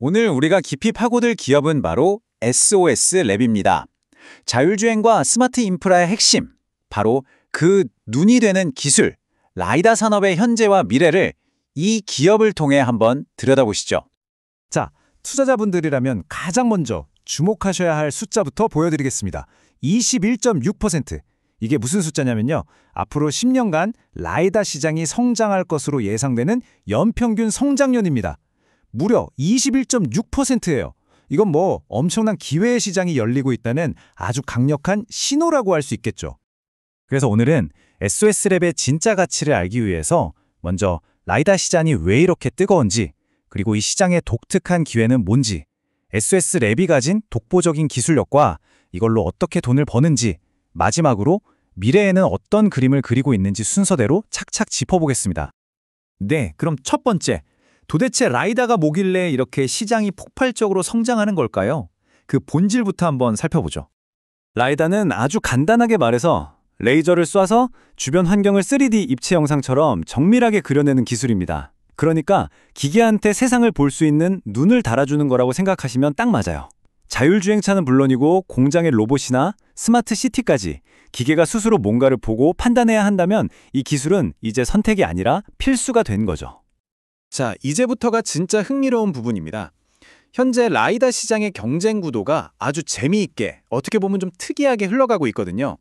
오늘 우리가 깊이 파고들 기업은 바로 SOS랩입니다. 자율주행과 스마트 인프라의 핵심, 바로 그 눈이 되는 기술, 라이다 산업의 현재와 미래를 이 기업을 통해 한번 들여다보시죠. 자, 투자자분들이라면 가장 먼저 주목하셔야 할 숫자부터 보여드리겠습니다. 21.6%. 이게 무슨 숫자냐면요. 앞으로 10년간 라이다 시장이 성장할 것으로 예상되는 연평균 성장률입니다. 무려 21.6%예요. 이건 뭐 엄청난 기회의 시장이 열리고 있다는 아주 강력한 신호라고 할 수 있겠죠. 그래서 오늘은 SOS랩의 진짜 가치를 알기 위해서 먼저 라이다 시장이 왜 이렇게 뜨거운지, 그리고 이 시장의 독특한 기회는 뭔지, SOS랩이 가진 독보적인 기술력과 이걸로 어떻게 돈을 버는지, 마지막으로 미래에는 어떤 그림을 그리고 있는지 순서대로 착착 짚어보겠습니다. 네, 그럼 첫 번째. 도대체 라이다가 뭐길래 이렇게 시장이 폭발적으로 성장하는 걸까요? 그 본질부터 한번 살펴보죠. 라이다는 아주 간단하게 말해서 레이저를 쏴서 주변 환경을 3D 입체 영상처럼 정밀하게 그려내는 기술입니다. 그러니까 기계한테 세상을 볼 수 있는 눈을 달아주는 거라고 생각하시면 딱 맞아요. 자율주행차는 물론이고 공장의 로봇이나 스마트 시티까지 기계가 스스로 뭔가를 보고 판단해야 한다면 이 기술은 이제 선택이 아니라 필수가 된 거죠. 자, 이제부터가 진짜 흥미로운 부분입니다. 현재 라이다 시장의 경쟁 구도가 아주 재미있게, 어떻게 보면 좀 특이하게 흘러가고 있거든요.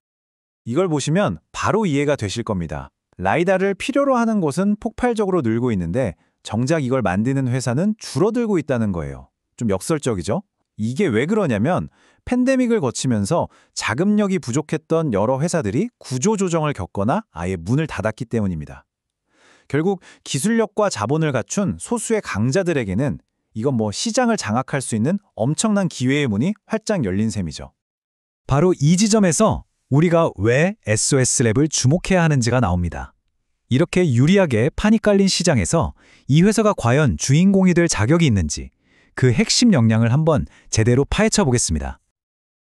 이걸 보시면 바로 이해가 되실 겁니다. 라이다를 필요로 하는 곳은 폭발적으로 늘고 있는데 정작 이걸 만드는 회사는 줄어들고 있다는 거예요. 좀 역설적이죠? 이게 왜 그러냐면 팬데믹을 거치면서 자금력이 부족했던 여러 회사들이 구조조정을 겪거나 아예 문을 닫았기 때문입니다. 결국 기술력과 자본을 갖춘 소수의 강자들에게는 이건 뭐 시장을 장악할 수 있는 엄청난 기회의 문이 활짝 열린 셈이죠. 바로 이 지점에서 우리가 왜 SOS랩을 주목해야 하는지가 나옵니다. 이렇게 유리하게 판이 깔린 시장에서 이 회사가 과연 주인공이 될 자격이 있는지 그 핵심 역량을 한번 제대로 파헤쳐 보겠습니다.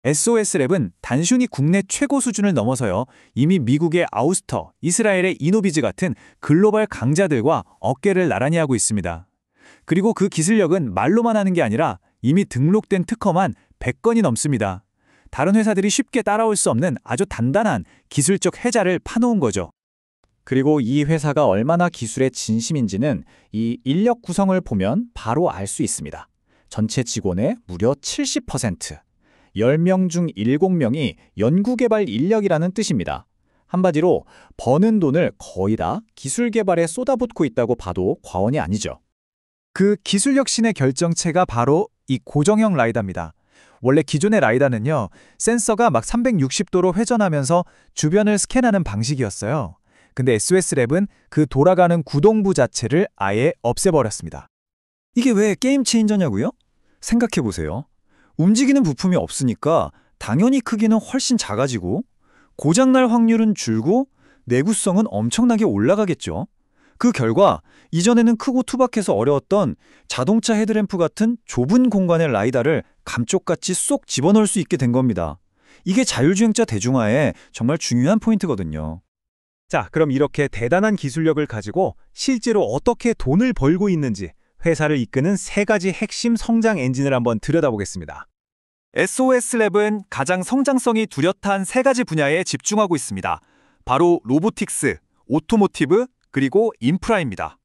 SOS랩은 단순히 국내 최고 수준을 넘어서요, 이미 미국의 아우스터, 이스라엘의 이노비즈 같은 글로벌 강자들과 어깨를 나란히 하고 있습니다. 그리고 그 기술력은 말로만 하는 게 아니라 이미 등록된 특허만 100건이 넘습니다. 다른 회사들이 쉽게 따라올 수 없는 아주 단단한 기술적 해자를 파놓은 거죠. 그리고 이 회사가 얼마나 기술에 진심인지는 이 인력 구성을 보면 바로 알 수 있습니다. 전체 직원의 무려 70%. 10명 중 7명이 연구개발 인력이라는 뜻입니다. 한마디로 버는 돈을 거의 다 기술 개발에 쏟아붓고 있다고 봐도 과언이 아니죠. 그 기술력 신의 결정체가 바로 이 고정형 라이다입니다. 원래 기존의 라이다는요, 센서가 막 360도로 회전하면서 주변을 스캔하는 방식이었어요. 근데 SOS랩은 그 돌아가는 구동부 자체를 아예 없애버렸습니다. 이게 왜 게임 체인저냐고요? 생각해보세요. 움직이는 부품이 없으니까 당연히 크기는 훨씬 작아지고 고장날 확률은 줄고 내구성은 엄청나게 올라가겠죠. 그 결과 이전에는 크고 투박해서 어려웠던 자동차 헤드램프 같은 좁은 공간의 라이다를 감쪽같이 쏙 집어넣을 수 있게 된 겁니다. 이게 자율주행차 대중화에 정말 중요한 포인트거든요. 자, 그럼 이렇게 대단한 기술력을 가지고 실제로 어떻게 돈을 벌고 있는지 회사를 이끄는 세 가지 핵심 성장 엔진을 한번 들여다보겠습니다. SOS랩은 가장 성장성이 뚜렷한 세 가지 분야에 집중하고 있습니다. 바로 로보틱스, 오토모티브, 그리고 인프라입니다.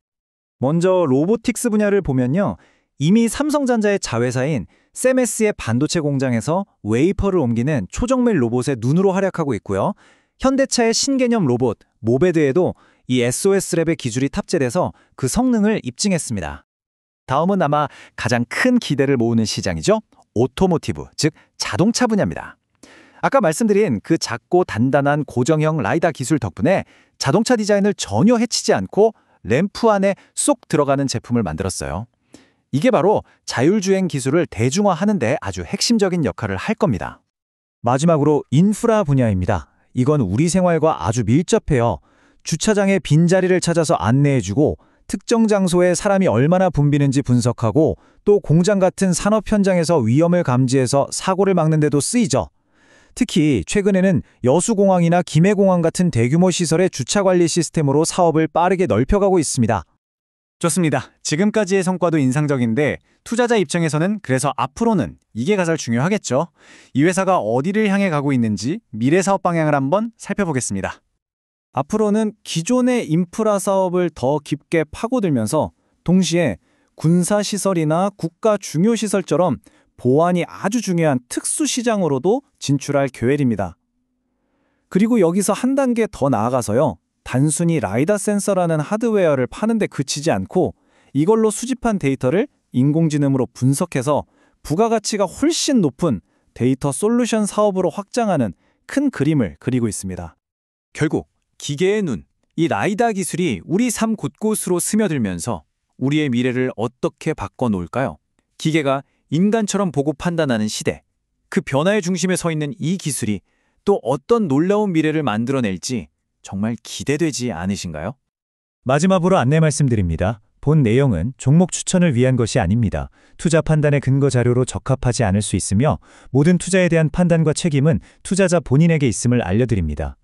먼저 로보틱스 분야를 보면요. 이미 삼성전자의 자회사인 세메스의 반도체 공장에서 웨이퍼를 옮기는 초정밀 로봇의 눈으로 활약하고 있고요. 현대차의 신개념 로봇, 모베드에도 이 SOS랩의 기술이 탑재돼서 그 성능을 입증했습니다. 다음은 아마 가장 큰 기대를 모으는 시장이죠. 오토모티브, 즉 자동차 분야입니다. 아까 말씀드린 그 작고 단단한 고정형 라이다 기술 덕분에 자동차 디자인을 전혀 해치지 않고 램프 안에 쏙 들어가는 제품을 만들었어요. 이게 바로 자율주행 기술을 대중화하는 데 아주 핵심적인 역할을 할 겁니다. 마지막으로 인프라 분야입니다. 이건 우리 생활과 아주 밀접해요. 주차장의 빈자리를 찾아서 안내해주고 특정 장소에 사람이 얼마나 붐비는지 분석하고 또 공장 같은 산업 현장에서 위험을 감지해서 사고를 막는 데도 쓰이죠. 특히 최근에는 여수공항이나 김해공항 같은 대규모 시설의 주차관리 시스템으로 사업을 빠르게 넓혀가고 있습니다. 좋습니다. 지금까지의 성과도 인상적인데 투자자 입장에서는 그래서 앞으로는 이게 가장 중요하겠죠. 이 회사가 어디를 향해 가고 있는지 미래 사업 방향을 한번 살펴보겠습니다. 앞으로는 기존의 인프라 사업을 더 깊게 파고들면서 동시에 군사시설이나 국가 중요시설처럼 보안이 아주 중요한 특수시장으로도 진출할 계획입니다. 그리고 여기서 한 단계 더 나아가서요. 단순히 라이다 센서라는 하드웨어를 파는 데 그치지 않고 이걸로 수집한 데이터를 인공지능으로 분석해서 부가가치가 훨씬 높은 데이터 솔루션 사업으로 확장하는 큰 그림을 그리고 있습니다. 결국 기계의 눈, 이 라이다 기술이 우리 삶 곳곳으로 스며들면서 우리의 미래를 어떻게 바꿔놓을까요? 기계가 인간처럼 보고 판단하는 시대, 그 변화의 중심에 서 있는 이 기술이 또 어떤 놀라운 미래를 만들어낼지 정말 기대되지 않으신가요? 마지막으로 안내 말씀드립니다. 본 내용은 종목 추천을 위한 것이 아닙니다. 투자 판단의 근거 자료로 적합하지 않을 수 있으며 모든 투자에 대한 판단과 책임은 투자자 본인에게 있음을 알려드립니다.